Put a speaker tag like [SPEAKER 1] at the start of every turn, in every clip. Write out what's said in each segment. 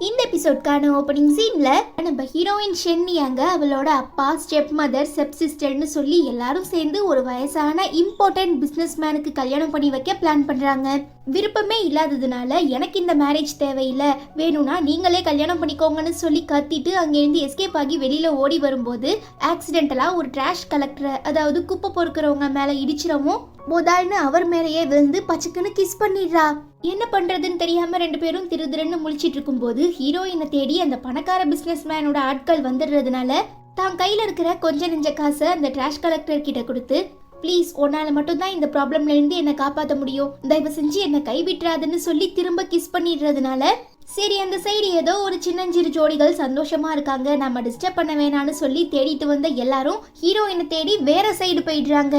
[SPEAKER 1] இந்த எபிசோட்கான ஓப்பனிங் சீன்ல நம்ம ஹீரோயின் ஷென்னியாங்க அவளோட அப்பா, ஸ்டெப் மதர், ஸ்டெப் சிஸ்டர்னு சொல்லி எல்லாரும் சேர்ந்து ஒரு வயசான இம்பார்ட்டன்ட் பிசினஸ் மேனுக்கு கல்யாணம் பண்ணி வைக்க பிளான் பண்றாங்க. விருப்பமே இல்லாததுனால எனக்கு இந்த மேரேஜ் தேவையில்லை, வேணும்னா நீங்களே கல்யாணம் பண்ணிக்கோங்கன்னு சொல்லி கத்திட்டு அங்கேருந்து எஸ்கேப் ஆகி வெளியில ஓடி வரும்போது ஆக்சிடென்டலா ஒரு டிராஷ் கலெக்டர், அதாவது குப்பை பொறுக்கிறவங்க மேல இடிச்சிடவும் போதால்னு அவர் மேலேயே விழுந்து பச்சைக்குன்னு கிஸ் பண்ணிடுறா. என்ன பண்றதுன்னு தெரியாம ரெண்டு பேரும் திருதிருன்னு முழிச்சிட்டு இருக்கும் போது ஹீரோயினை தேடி அந்த பணக்கார பிசினஸ் மேனோட ஆட்கள் வந்துடுறதுனால தான் கையில இருக்கிற கொஞ்ச நெஞ்ச காசை அந்த டிராஷ் கலெக்டர் கிட்ட கொடுத்து, ப்ளீஸ் உன்னால மட்டும் தான் இந்த ப்ராப்ளம்ல இருந்து என்ன காப்பாற்ற முடியும், தயவு செஞ்சு என்ன கைவிட்டுறாதுன்னு சொல்லி திரும்ப கிஸ் பண்ணிடுறதுனால சரி அந்த சைடு ஏதோ ஒரு சின்னஞ்சிறு ஜோடிகள் சந்தோஷமா இருக்காங்க, நம்ம டிஸ்டர்ப் பண்ண வேணான்னு சொல்லி தேடிட்டு வந்த எல்லாரும் ஹீரோயினை தேடி வேற சைடு போயிடுறாங்க.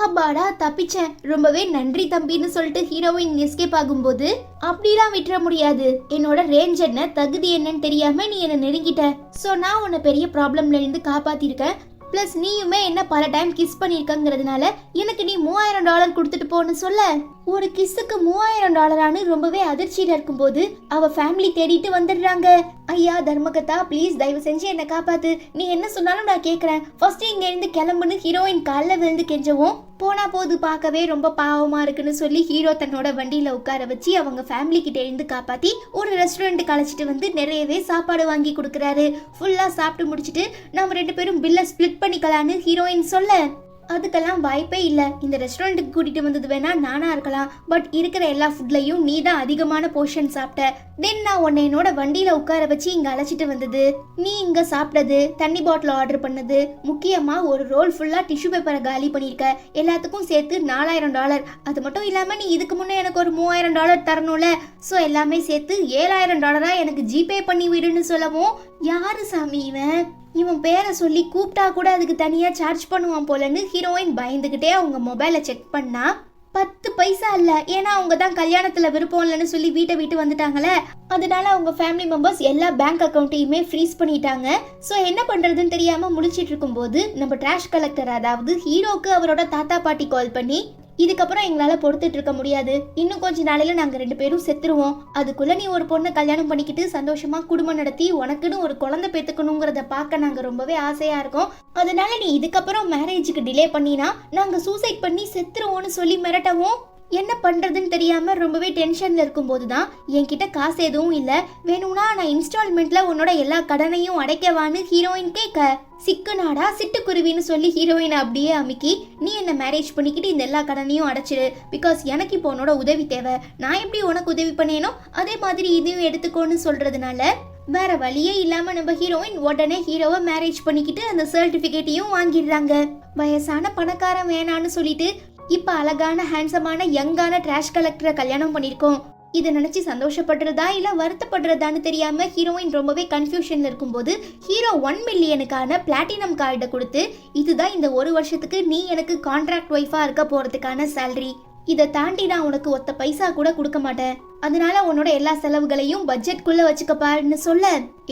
[SPEAKER 1] அப்பாடா தப்பிச்சேன், ரொம்பவே நன்றி தம்பின்னு சொல்லிட்டு ஹீரோயின் எஸ்கேப் ஆகும்போது, அப்படிலாம் விட்டுற முடியாது, என்னோட ரேஞ்ச் என்ன, தகுதி என்னன்னு தெரியாம நீ என்ன நெருங்கிட்ட, சோ நான் உன்னை பெரிய ப்ராப்ளம்ல இருந்து காப்பாத்திருக்கேன், பிளஸ் நீயுமே என்ன பல டைம் கிஸ் பண்ணிருக்கங்கிறதுனால எனக்கு நீ $3000 கொடுத்துட்டு போன்னு சொல்ல, ஒரு கிஸ்ஸுக்கு $3000 ரொம்பவே அதிர்ச்சியில இருக்கும்போது அவ ஃபேமிலி தேடிட்டு வந்துடுறாங்க. ஐயா தர்மகத்தா, ப்ளீஸ் தயவு செஞ்சு என்ன காப்பாத்து, நீ என்ன சொன்னாலும் நான் கேட்கறேன், ஃபர்ஸ்ட் இங்க இருந்து கிளம்புன்னு ஹீரோயின் காலில் விழுந்து கெஞ்சவும், போனா போது பார்க்கவே ரொம்ப பாவமா இருக்குன்னு சொல்லி ஹீரோ தன்னோட வண்டியில உட்கார வச்சு அவங்க ஃபேமிலி கிட்ட இருந்து காப்பாத்தி ஒரு ரெஸ்டாரண்ட்டுக்கு அழைச்சிட்டு வந்து நிறையவே சாப்பாடு வாங்கி கொடுக்குறாரு. ஃபுல்லா சாப்பிட்டு முடிச்சுட்டு நம்ம ரெண்டு பேரும் பில்லை ஸ்பிளிட் பண்ணிக்கலான்னு ஹீரோயின் சொல்ல, அதுக்கெல்லாம் வாய்ப்பே இல்லை, இந்த ரெஸ்டாரண்ட்டுக்கு கூட்டிட்டு வந்தது வேணா நானா இருக்கலாம், பட் இருக்கிற எல்லா ஃபுட்லையும் நீ தான் அதிகமான போர்ஷன் சாப்பிட்ட, தென் நான் உன்னை என்னோட வண்டியில உட்கார வச்சு இங்க அழைச்சிட்டு வந்தது, நீ இங்க சாப்பிட்டது, தண்ணி பாட்டில் ஆர்டர் பண்ணது, முக்கியமா ஒரு ரோல் ஃபுல்லா டிஷ்யூ பேப்பரை காலி பண்ணிருக்க, எல்லாத்துக்கும் சேர்த்து $4000, அது மட்டும் இல்லாம நீ இதுக்கு முன்னே எனக்கு ஒரு $3000 தரணும்ல, ஸோ எல்லாமே சேர்த்து $7000 எனக்கு ஜிபே பண்ணி விடுன்னு சொல்லவும், யாரு சாமி இவன் பேரை சொல்லி கூப்பிட்டா கூட அதுக்கு தனியா சார்ஜ் பண்ணுவான் போலன்னு ஹீரோயின் பயந்துகிட்டே அவங்க மொபைலை செக் பண்ணா 10 பைசா இல்ல, ஏன்னா அவங்க தான் கல்யாணத்துல விருப்பம் இல்லைன்னு சொல்லி வீட்டை விட்டு வந்துட்டாங்களே, அதனால அவங்க ஃபேமிலி மெம்பர்ஸ் எல்லா பேங்க் அக்கௌண்ட்டையுமே ஃப்ரீஸ் பண்ணிட்டாங்க. ஸோ என்ன பண்றதுன்னு தெரியாம முழிச்சிட்டு இருக்கும் போது நம்ம டிராஷ் கலெக்டர், அதாவது ஹீரோக்கு அவரோட தாத்தா பாட்டி கால் பண்ணி, இதுக்கப்புறம் எங்களால பொறுத்துட்டு இருக்க முடியாது, இன்னும் கொஞ்ச நாளையில நாங்க ரெண்டு பேரும் செத்துருவோம், அதுக்குள்ள நீ ஒரு பொண்ணை கல்யாணம் பண்ணிக்கிட்டு சந்தோஷமா குடும்பம் நடத்தி உனக்குன்னு ஒரு குழந்தை பெத்துக்கணுங்கிறத பார்க்க நாங்க ரொம்பவே ஆசையா இருக்கோம், அதனால நீ இதுக்கப்புறம் மேரேஜுக்கு டிலே பண்ணினா நாங்க சூசைட் பண்ணி செத்துருவோம்னு சொல்லி மிரட்டவும், என்ன பண்றதுன்னு தெரியாம ரொம்பவே டென்ஷன்ல இருக்கும் போதுதான் என்கிட்ட காசு எதுவும் இல்ல, வேணும்னா நான் இன்ஸ்டால்மெண்ட்ல உன்னோட எல்லா கடனையும் அடைக்கவான்னு ஹீரோயின் கேட்க, சிக்குநாடா சிட்டுக்குருவின்னு சொல்லி ஹீரோயினை அப்படியே அமுக்கி, நீ என்ன மேரேஜ் பண்ணிக்கிட்டு இந்த எல்லா கடனையும் அடைச்சிரு, பிகாஸ் எனக்கு இப்போ உன்னோட உதவி தேவை, நான் எப்படி உனக்கு உதவி பண்ணேனோ அதே மாதிரி இதையும் எடுத்துக்கோன்னு சொல்றதுனால வேற வழியே இல்லாம நம்ம ஹீரோயின் உடனே ஹீரோவை மேரேஜ் பண்ணிக்கிட்டு அந்த சர்டிபிகேட்டையும் வாங்கிடுறாங்க. வயசான பணக்காரன் வேணான்னு சொல்லிட்டு இப்ப அழகான ஹேண்ட்ஸமான யங்கான டிராஷ் கலெக்டரை கல்யாணம் பண்ணிருக்கோம், இதை நினைச்சு சந்தோஷப்படுறதா இல்ல வருத்தப்படுறதான்னு தெரியாம ஹீரோயின் ரொம்பவே கன்ஃபியூஷன்ல இருக்கும்போது ஹீரோ 1 மில்லியனுக்கான பிளாட்டினம் கார்டை கொடுத்து, இதுதான் இந்த ஒரு வருஷத்துக்கு நீ எனக்கு கான்ட்ராக்ட் ஒய்ஃபா இருக்க போறதுக்கான சேலரி, இதை தாண்டி நான் உனக்கு ஒத்த பைசா கூட கொடுக்க மாட்டேன், அதனால உன்னோட எல்லா செலவுகளையும் பட்ஜெட்குள்ள வச்சுக்கப்பாருன்னு சொல்ல,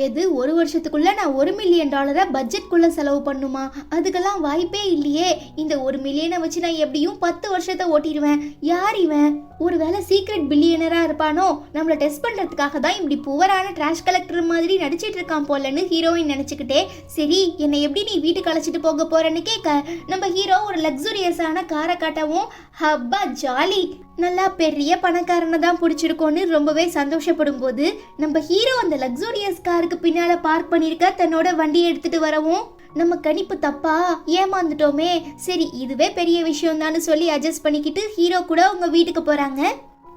[SPEAKER 1] எது ஒரு வருஷத்துக்குள்ள நான் $1 மில்லியன் பட்ஜெட்குள்ள செலவு பண்ணுமா, அதுக்கெல்லாம் வாய்ப்பே இல்லையே, இந்த $1 மில்லியனை வச்சு நான் எப்படியும் 10 வருஷத்தை ஓட்டிடுவேன், யார் இவன், ஒருவேளை சீக்ரெட் பில்லியனரா இருப்பானோ, நம்மள டெஸ்ட் பண்றதுக்காக தான் இப்படி புவரான டிராஷ் கலெக்டர் மாதிரி நடிச்சிட்டு இருக்கான் போலன்னு ஹீரோயின் நினைச்சுக்கிட்டே, சரி என்னை எப்படி நீ வீட்டுக்கு அழைச்சிட்டு போக போறேன்னு கேட்க, நம்ம ஹீரோ ஒரு லக்ஸூரியஸான காரை காட்டவும், ஹப்பா ஜாலி, நல்லா பெரிய பணக்காரனை தான் பிடிச்சிருக்கோன்னு ரொம்பவே சந்தோஷப்படும் போது நம்ம ஹீரோ அந்த லக்ஸூரியஸ் காருக்கு பின்னால பார்க் பண்ணிருக்க தன்னோட வண்டியை எடுத்துட்டு வரவும், நம்ம கணிப்பு தப்பா ஏமாந்துட்டோமே, சரி இதுவே பெரிய விஷயம் தான் சொல்லி அட்ஜஸ்ட் பண்ணிக்கிட்டு ஹீரோ கூட உங்க வீட்டுக்கு போறாங்க.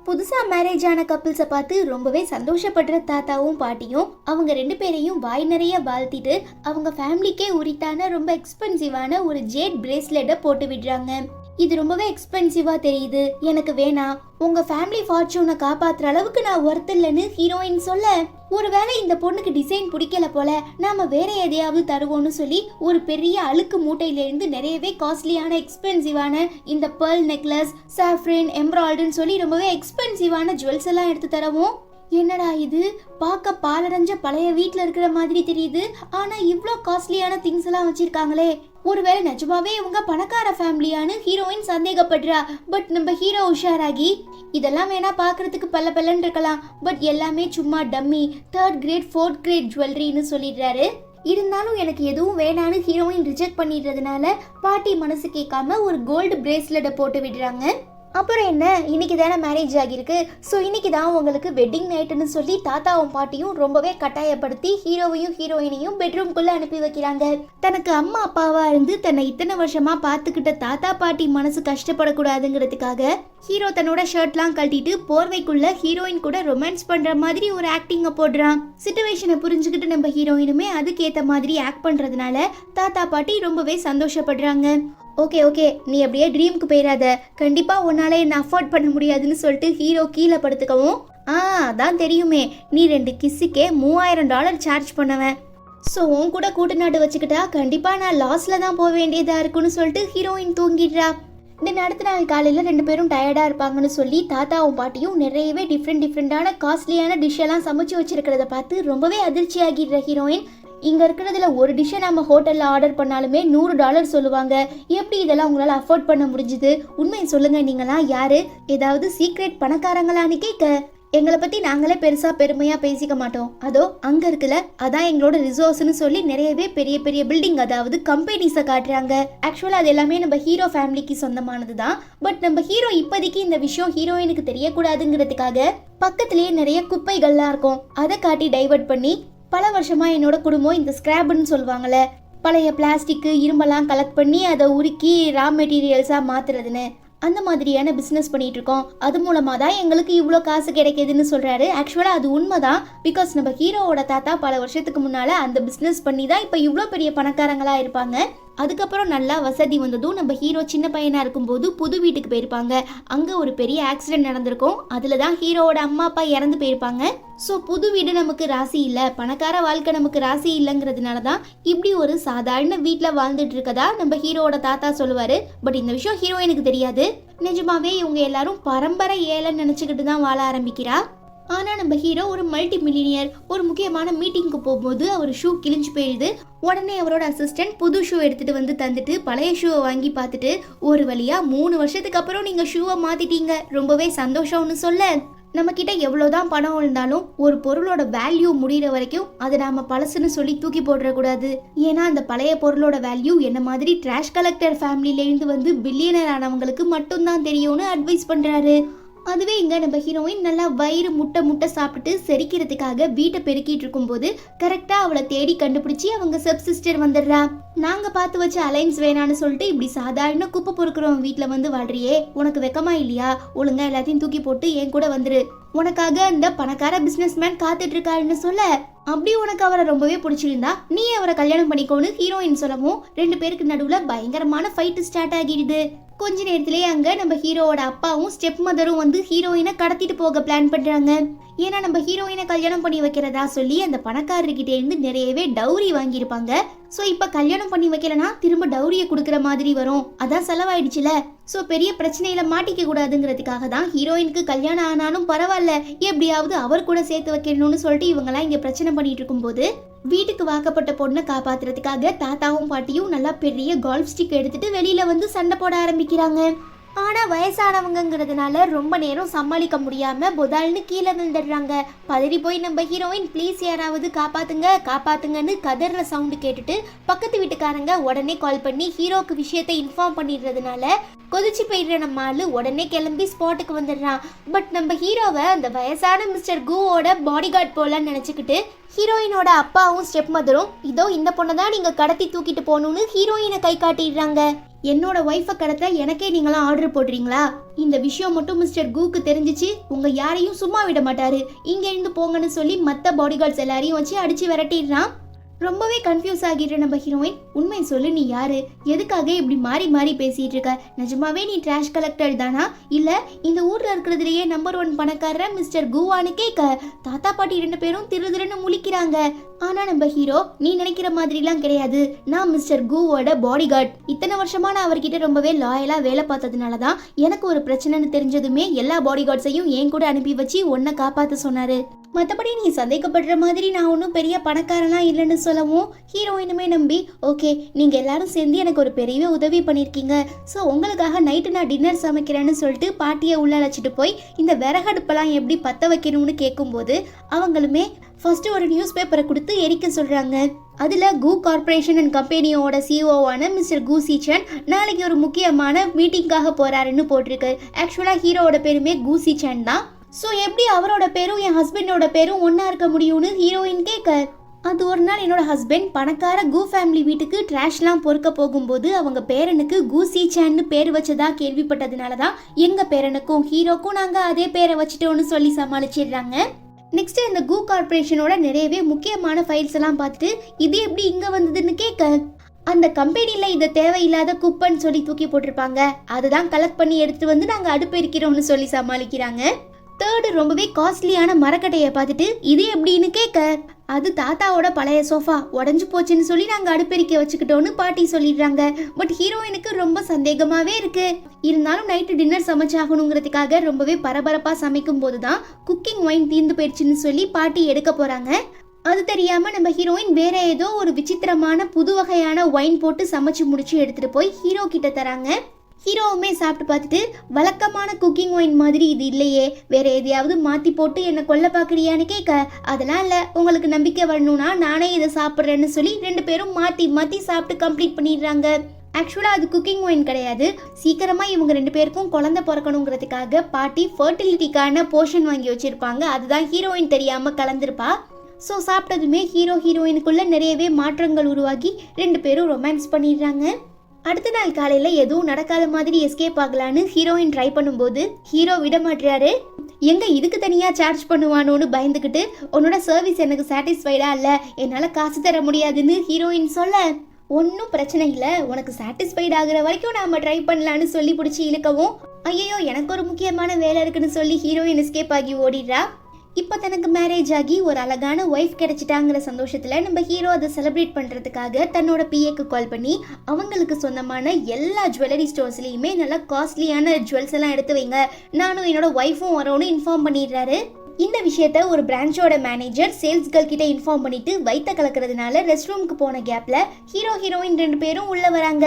[SPEAKER 1] புதுசா மேரேஜ் ஆன கப்பிள்ஸை பார்த்து ரொம்பவே சந்தோஷப்படுற தாத்தாவும் பாட்டியும் அவங்க ரெண்டு பேரையும் வாய் நிறைய வாழ்த்திட்டு அவங்க ஃபேமிலிக்கே உரித்தான ரொம்ப எக்ஸ்பென்சிவான ஒரு ஜேட் பிரேஸ்லெட்டை போட்டு விடுறாங்க. இது ரொம்பவே எக்ஸ்பென்சிவா தெரியுது, எனக்கு வேணாம், உங்க ஃபேமிலி ஃபார்ச்சூனை காப்பாத்துற அளவுக்கு நான் ஒர்த் இல்லைன்னு ஹீரோயின் சொல்ல, ஒருவேளை இந்த பொண்ணுக்கு டிசைன் பிடிக்கல போல, நாம வேற எதையாவது தருவோம்னு சொல்லி ஒரு பெரிய அழுக்கு மூட்டையில இருந்து நிறையவே காஸ்ட்லியான எக்ஸ்பென்சிவான இந்த பேர்ல் நெக்லஸ், சாஃப்ரின், எம்ப்ராய்டர்னு சொல்லி ரொம்பவே எக்ஸ்பென்சிவான ஜுவல்ஸ் எல்லாம் எடுத்து தரவும், என்னடா இது, பார்க்க பாலடைஞ்ச பழைய வீட்டில் இருக்கிற மாதிரி தெரியுது. ஆனா இவ்வளோ காஸ்ட்லியான திங்ஸ் எல்லாம் வச்சிருக்காங்களே. ஒருவேளை நிஜமாவே இவங்க பணக்கார ஃபேமிலியானு ஹீரோயின் சந்தேகப்படுறா. பட் நம்ம ஹீரோ உஷாராகி இதெல்லாம் வேணா பார்க்கறதுக்கு பல்ல பல்லன்னு இருக்கலாம், பட் எல்லாமே சும்மா dummy, 3rd great 4th great ஜுவல்லரின்னு சொல்லிடுறாரு. இருந்தாலும் எனக்கு எதுவும் வேணான்னு ஹீரோயின் ரிஜெக்ட் பண்ணிடுறதுனால பாட்டி மனசு கேட்காம ஒரு கோல்டு பிரேஸ்லெட்டை போட்டு விடுறாங்க. அப்புறம் என்ன, இன்னைக்கு தானே மேரேஜ் ஆகியிருக்கு, ஸோ இன்னைக்கு தான் உங்களுக்கு வெட்டிங் நைட்டுன்னு சொல்லி தாத்தாவும் பாட்டியும் ரொம்பவே கட்டாயப்படுத்தி ஹீரோவையும் ஹீரோயினையும் பெட்ரூம்குள்ளே அனுப்பி வைக்கிறாங்க. தனக்கு அம்மா அப்பாவா இருந்து தன்னை இத்தனை வருஷமா பார்த்துக்கிட்ட தாத்தா பாட்டி மனசு கஷ்டப்படக்கூடாதுங்கிறதுக்காக ஹீரோ தன்னோட ஷர்ட்லாம் கழட்டிட்டு போர்வைக்குள்ள ஹீரோயின் கூட ரொமான்ஸ் பண்ற மாதிரி ஒரு ஆக்டிங்கை போடுறான். சிச்சுவேஷனை புரிஞ்சுக்கிட்டு நம்ம ஹீரோயினுமே அதுக்கேற்ற மாதிரி ஆக்ட் பண்றதுனால தாத்தா பாட்டி ரொம்பவே சந்தோஷப்படுறாங்க. ஓகே ஓகே, நீ அப்படியே ட்ரீமுக்கு போயிடாத, கண்டிப்பா உன்னால என்ன அஃபோர்ட் பண்ண முடியாதுன்னு சொல்லிட்டு ஹீரோ கீழே படுத்துக்கவும், அதான் தெரியுமே, நீ 2 கிஸ்ஸுக்கே $3000 சார்ஜ் பண்ணவன், ஸோ உன் கூட கூட்டு நாட்டு வச்சுக்கிட்டா கண்டிப்பா நான் லாஸ்ல தான் போக வேண்டியதா இருக்குன்னு சொல்லிட்டு ஹீரோயின் தூங்கிடுறா. இந்த அடுத்த நாள் காலையில் 2 பேரும் டயர்டாக இருப்பாங்கன்னு சொல்லி தாத்தாவும் பாட்டியும் நிறையவே டிஃப்ரெண்டான காஸ்ட்லியான டிஷ்ஷெல்லாம் சமைச்சு வச்சிருக்கிறத பார்த்து ரொம்பவே அதிர்ச்சி ஆகிடுற ஹீரோயின், இங்கே இருக்கிறதுல ஒரு டிஷ்ஷை நம்ம ஹோட்டலில் ஆர்டர் பண்ணாலுமே $100 சொல்லுவாங்க, எப்படி இதெல்லாம் உங்களால் அஃபோர்ட் பண்ண முடிஞ்சுது, உண்மையை சொல்லுங்கள், நீங்களாம் யாரு, ஏதாவது சீக்ரெட் பணக்காரங்களான்னு கேட்க, எங்களை பற்றி நாங்களே பெருசாக பெருமையாக பேசிக்க மாட்டோம், அதோ அங்கே இருக்குல்ல அதான் எங்களோட ரிசோர்ஸ்னு சொல்லி நிறையவே பெரிய பெரிய பில்டிங், அதாவது கம்பெனிஸை காட்டுறாங்க. ஆக்சுவலாக அது எல்லாமே நம்ம ஹீரோ ஃபேமிலிக்கு சொந்தமானது தான். பட் நம்ம ஹீரோ இப்போதைக்கு இந்த விஷயம் ஹீரோயினுக்கு தெரியக்கூடாதுங்கிறதுக்காக பக்கத்துலேயே நிறைய குப்பைகள்லாம் இருக்கும், அதை காட்டி டைவர்ட் பண்ணி பல வருஷமா என்னோட குடும்பம் இந்த ஸ்கிராப்னு சொல்லுவாங்கல்ல, பழைய பிளாஸ்டிக்கு இரும்பெல்லாம் கலெக்ட் பண்ணி அதை உருக்கி ரா மெட்டீரியல்ஸாக மாற்றுறதுன்னு அந்த மாதிரியான பிஸ்னஸ் பண்ணிட்டு இருக்கோம், அது மூலமாக தான் எங்களுக்கு இவ்வளோ காசு கிடைக்கிதுன்னு சொல்கிறாரு. ஆக்சுவலாக அது உண்மைதான், பிகாஸ் நம்ம ஹீரோவோட தாத்தா பல வருஷத்துக்கு முன்னால் அந்த பிஸ்னஸ் பண்ணி தான் இப்போ இவ்வளோ பெரிய பணக்காரங்களாக இருப்பாங்க. அதுக்கப்புறம் நல்லா வசதி வந்ததும் நம்ம ஹீரோ சின்ன பையனாக இருக்கும்போது புது வீட்டுக்கு போயிருப்பாங்க. அங்கே ஒரு பெரிய ஆக்சிடென்ட் நடந்திருக்கும், அதில் தான் ஹீரோவோட அம்மா அப்பா இறந்து போயிருப்பாங்க. ஸோ புது வீடு நமக்கு ராசி இல்லை, பணக்கார வாழ்க்கை நமக்கு ராசி இல்லைங்கிறதுனால தான் இப்படி ஒரு சாதாரண வீட்டில் வாழ்ந்துட்டு இருக்கதா நம்ம ஹீரோவோட தாத்தா சொல்லுவார். பட் இந்த விஷயம் ஹீரோயினுக்கு தெரியாது. நிஜமாவே இவங்க எல்லாரும் பரம்பரை ஏழைன்னு நினச்சிக்கிட்டு தான் வாழ ஆரம்பிக்கிறா. ஆனால் நம்ம ஹீரோ ஒரு மல்டி மில்லினியர். ஒரு முக்கியமான மீட்டிங்க்கு போகும்போது அவர் ஷூ கிழிஞ்சு போயிடுது. உடனே அவரோட அசிஸ்டன்ட் புது ஷூ எடுத்துகிட்டு வந்து தந்துட்டு பழைய ஷூவை வாங்கி பார்த்துட்டு, ஒரு வழியாக 3 வருஷத்துக்கு அப்புறம் நீங்கள் ஷூவை மாற்றிட்டீங்க, ரொம்பவே சந்தோஷம்னு சொல்ல, நம்மக்கிட்ட எவ்வளோதான் பணம் இருந்தாலும் ஒரு பொருளோட வேல்யூ முடிகிற வரைக்கும் அதை நாம் பழசுன்னு சொல்லி தூக்கி போடக்கூடாது. ஏன்னா அந்த பழைய பொருளோட வேல்யூ என்ன மாதிரி ட்ராஷ் கலெக்டர் ஃபேமிலியிலேருந்து வந்து பில்லியனர் ஆனவங்களுக்கு மட்டும்தான் தெரியும்னு அட்வைஸ் பண்ணுறாரு. அதுவே இங்கே நம்ம ஹீரோயின் நல்லா வயிறு முட்டை சாப்பிட்டு செரிக்கிறதுக்காக வீட்டை பெருக்கிட்டு இருக்கும்போது கரெக்டாக அவளை தேடி கண்டுபிடிச்சி அவங்க சப் சிஸ்டர் வந்துடுறா. நாங்கள் பார்த்து வச்ச அலைன்ஸ் வேணான்னு சொல்லிட்டு இப்படி சாதாரண குப்பை பொறுக்கிறவங்க வீட்டில் வந்து வாழ்றியே, உனக்கு வெக்கமா இல்லையா, ஒழுங்கா எல்லாத்தையும் தூக்கி போட்டு என் கூட வந்துரு, உனக்காக இந்த பணக்கார பிஸ்னஸ்மேன் காத்துட்டு இருக்காருன்னு சொல்ல, அப்படி உனக்கு அவரை ரொம்பவே பிடிச்சிருந்தா நீ அவரை கல்யாணம் பண்ணிக்கோன்னு ஹீரோயின் சொல்லவும் 2 பேருக்கு நடுவில் பயங்கரமான ஃபைட்டு ஸ்டார்ட் ஆகிடுது. கொஞ்ச நேரத்திலேயே அங்கே நம்ம ஹீரோவோட அப்பாவும் ஸ்டெப் மதரும் வந்து ஹீரோயினை கடத்திட்டு போக பிளான் பண்ணுறாங்க. ஏன்னா நம்ம ஹீரோயினை கல்யாணம் பண்ணி வைக்கிறதா சொல்லி அந்த பணக்காரர்கிட்ட இருந்து நிறையவே டவுரி வாங்கியிருப்பாங்க. ஸோ இப்போ கல்யாணம் பண்ணி வைக்கலனா திரும்ப டவுரியை கொடுக்குற மாதிரி வரும், அதான் செலவாயிடுச்சுல. ஸோ பெரிய பிரச்சனையில மாட்டிக்க கூடாதுங்கிறதுக்காக தான் ஹீரோயினுக்கு கல்யாணம் ஆனாலும் பரவாயில்ல, எப்படியாவது அவர் கூட சேர்த்து வைக்கணும்னு சொல்லிட்டு இவங்கெல்லாம் இங்கே பிரச்சனை பண்ணிட்டு இருக்கும்போது வீட்டுக்கு வாக்கப்பட்ட பொண்ணை காப்பாத்துறதுக்காக தாத்தாவும் பாட்டியும் நல்லா பெரிய கால்ஃப் ஸ்டிக் எடுத்துட்டு வெளியில வந்து சண்டை போட ஆரம்பிக்கிறாங்க. ஆனா வயசானவங்கிறதுனால ரொம்ப நேரம் சமாளிக்க முடியாம பொதால்னு கீழே விழுந்துடுறாங்க. பதறி போய் நம்ம ஹீரோயின் ப்ளீஸ் யாராவது காப்பாத்துங்கன்னு கதற சவுண்டு கேட்டுட்டு பக்கத்து வீட்டுக்காரங்க உடனே கால் பண்ணி ஹீரோக்கு விஷயத்தை இன்ஃபார்ம் பண்ணிடுறதுனால கொதிச்சு போயிடுற நம்ம ஆளு உடனே கிளம்பி ஸ்பாட்டுக்கு வந்துடுறான். பட் நம்ம ஹீரோவை அந்த வயசான மிஸ்டர் கூவோட பாடி கார்டு போலன்னு நினைச்சுக்கிட்டு ஹீரோயினோட அப்பாவும் ஸ்டெப் மதரும் இதோ இந்த பொண்ணை தான் நீங்க கடத்தி தூக்கிட்டு போகணும்னு ஹீரோயினை கை காட்டிடுறாங்க. என்னோட ஒய்ஃபை கடத்த எனக்கே நீங்களாம் ஆர்டர் போடுறீங்களா? இந்த விஷயம் மட்டும் மிஸ்டர் கூக்கு தெரிஞ்சிச்சு உங்க யாரையும் சும்மா விட மாட்டாரு, இங்க இருந்து போங்கன்னு சொல்லி மற்ற பாடி கார்ட்ஸ் எல்லாரையும் வச்சு அடிச்சு விரட்டிடுறான். ரொம்பவே கன்ஃபியூஸ் ஆகிடுற நம்ம ஹீரோயின், உண்மை சொல்லு, நீ யாரு, எதுக்காக இப்படி மாறி மாறி பேசிட்டு இருக்க, நிஜமாவே நீ ட்ராஷ் கலெக்டர் தானா, இல்ல இந்த ஊர்ல இருக்கிறதுலயே நம்பர் 1 பணக்காரர் மிஸ்டர் கூவான்னு கேட்க தாத்தா பாட்டி 2 பேரும் திருன்னு முழிக்கிறாங்க. ஆனா நம்ம ஹீரோ, நீ நினைக்கிற மாதிரிலாம் கிடையாது, நான் மிஸ்டர் கூவோட பாடி கார்டு, இத்தனை வருஷமா நான் அவர்கிட்ட ரொம்பவே லாயலா வேலை பார்த்ததுனாலதான் எனக்கு ஒரு பிரச்சனைன்னு தெரிஞ்சதுமே எல்லா பாடி கார்ட்ஸையும் என் கூட அனுப்பி வச்சு உன்னை காப்பாத்த சொன்னாரு. மற்றபடி நீ சந்தேகப்படுற மாதிரி நான் ஒன்றும் பெரிய பணக்காரலாம் இல்லைன்னு சொல்லவும் ஹீரோயினுமே நம்பி ஓகே நீங்கள் எல்லாரும் சேர்ந்து எனக்கு ஒரு பெரிய உதவி பண்ணியிருக்கீங்க, ஸோ உங்களுக்காக நைட்டு நான் டின்னர் சமைக்கிறேன்னு சொல்லிட்டு பாட்டியை உள்ள அழைச்சிட்டு போய் இந்த விறகடுப்பெல்லாம் எப்படி பற்ற வைக்கணும்னு கேட்கும்போது அவங்களுமே ஃபர்ஸ்ட் ஒரு நியூஸ் பேப்பரை கொடுத்து எரிக்க சொல்கிறாங்க. அதில் கு கார்பரேஷன் அண்ட் கம்பெனியோட சிஓவான மிஸ்டர் கு சீச்சன் நாளைக்கு ஒரு முக்கியமான மீட்டிங்காக போகிறாருன்னு போட்டிருக்கு. ஆக்சுவலாக ஹீரோவோட பேருமே கு சீச்சன் தான். ஸோ எப்படி அவரோட பேரும் என் ஹஸ்பண்டோட பேரும் ஒன்றா இருக்க முடியும்னு ஹீரோயின் கேட்க, அது ஒரு நாள் என்னோட ஹஸ்பண்ட் பணக்கார கு ஃபேமிலி வீட்டுக்கு ட்ராஷ்லாம் பொறுக்க போகும்போது அவங்க பேரனுக்கு கு சீச்சான்னு பேர் வச்சதா கேள்விப்பட்டதுனால தான் எங்கள் பேரனுக்கும் ஹீரோக்கும் நாங்கள் அதே பேரை வச்சுட்டோன்னு சொல்லி சமாளிச்சிடுறாங்க. நெக்ஸ்ட் இந்த கு கார்பரேஷனோட நிறையவே முக்கியமான ஃபைல்ஸ் எல்லாம் பார்த்துட்டு இது எப்படி இங்கே வந்ததுன்னு கேட்க, அந்த கம்பெனியில் இதை தேவையில்லாத குப்பைன்னு சொல்லி தூக்கி போட்டிருப்பாங்க, அதுதான் கலெக்ட் பண்ணி எடுத்துட்டு வந்து நாங்கள் அடுப்பெரிக்கிறோம்னு சொல்லி சமாளிக்கிறாங்க. தேர்டு ரொம்பவே காஸ்ட்லியான மரக்கட்டையை பார்த்துட்டு இது எப்படின்னு கேட்க, அது தாத்தாவோட பழைய சோஃபா உடஞ்சி போச்சுன்னு சொல்லி நாங்கள் அடுப்பெரிக்க வச்சுக்கிட்டோன்னு பாட்டி சொல்லிடுறாங்க. பட் ஹீரோயினுக்கு ரொம்ப சந்தேகமாகவே இருக்கு. இருந்தாலும் நைட்டு டின்னர் சமைச்சாகணுங்கிறதுக்காக ரொம்பவே பரபரப்பாக சமைக்கும் போது தான் குக்கிங் ஒயின் தீர்ந்து போயிடுச்சுன்னு சொல்லி பாட்டி எடுக்க போகிறாங்க. அது தெரியாமல் நம்ம ஹீரோயின் வேற ஏதோ ஒரு விசித்திரமான புது வகையான ஒயின் போட்டு சமைச்சு முடிச்சு எடுத்துகிட்டு போய் ஹீரோ கிட்ட தராங்க. ஹீரோவுமே சாப்பிட்டு பார்த்துட்டு வழக்கமான குக்கிங் ஒயின் மாதிரி இது இல்லையே, வேற எதையாவது மாற்றி போட்டு என்னை கொல்ல பார்க்குறியான்னு கேட்க, அதெல்லாம் இல்லை, உங்களுக்கு நம்பிக்கை வரணும்னா நானே இதை சாப்பிட்றேன்னு சொல்லி ரெண்டு பேரும் மாற்றி மாற்றி சாப்பிட்டு கம்ப்ளீட் பண்ணிடுறாங்க. ஆக்சுவலாக அது குக்கிங் ஒயின் கிடையாது. சீக்கிரமாக இவங்க ரெண்டு பேருக்கும் குழந்தை பிறக்கணுங்கிறதுக்காக பாட்டி ஃபர்டிலிட்டிக்கான போர்ஷன் வாங்கி வச்சுருப்பாங்க, அதுதான் ஹீரோயின் தெரியாமல் கலந்துருப்பா. ஸோ சாப்பிட்டதுமே ஹீரோ ஹீரோயினுக்குள்ளே நிறையவே மாற்றங்கள் உருவாகி ரெண்டு பேரும் ரொமான்ஸ் பண்ணிடுறாங்க. அடுத்த நாள் காலையில் எதுவும் நடக்காத மாதிரி எஸ்கேப் ஆகலான்னு ஹீரோயின் ட்ரை பண்ணும்போது ஹீரோ விட மாட்டாரு. எங்க இதுக்கு தனியாக சார்ஜ் பண்ணுவானோன்னு பயந்துக்கிட்டு உன்னோட சர்வீஸ் எனக்கு சாட்டிஸ்ஃபைடாக இல்லை, என்னால் காசு தர முடியாதுன்னு ஹீரோயின் சொல்ல, ஒன்றும் பிரச்சனை இல்லை, உனக்கு சாட்டிஸ்ஃபைட் ஆகுற வரைக்கும் நாம் ட்ரை பண்ணலான்னு சொல்லி பிடிச்சி இழுக்கவும், ஐயோ எனக்கு ஒரு முக்கியமான வேலை இருக்குன்னு சொல்லி ஹீரோயின் எஸ்கேப் ஆகி ஓடிடுறா. இப்போ தனக்கு மேரேஜ் ஆகி ஒரு அழகான ஒய்ஃப் கிடைச்சிட்டாங்கிற சந்தோஷத்தில் நம்ம ஹீரோ அதை செலிப்ரேட் பண்ணுறதுக்காக தன்னோட பிஏக்கு கால் பண்ணி அவங்களுக்கு சொந்தமான எல்லா ஜுவல்லரி ஸ்டோர்ஸ்லேயுமே நல்லா காஸ்ட்லியான ஜுவல்ஸ் எல்லாம் எடுத்து வைங்க, நானும் என்னோட ஒய்ஃபும் வரோன்னு இன்ஃபார்ம் பண்ணிடுறாரு. இந்த விஷயத்த ஒரு பிரான்ச்சோட மேனேஜர் சேல்ஸ் கேர்ள் கிட்ட இன்ஃபார்ம் பண்ணிட்டு வயிற்ற கலக்கிறதுனால ரெஸ்ட் ரூமுக்கு போன கேப்ல ஹீரோ ஹீரோயின் ரெண்டு பேரும் உள்ள வராங்க.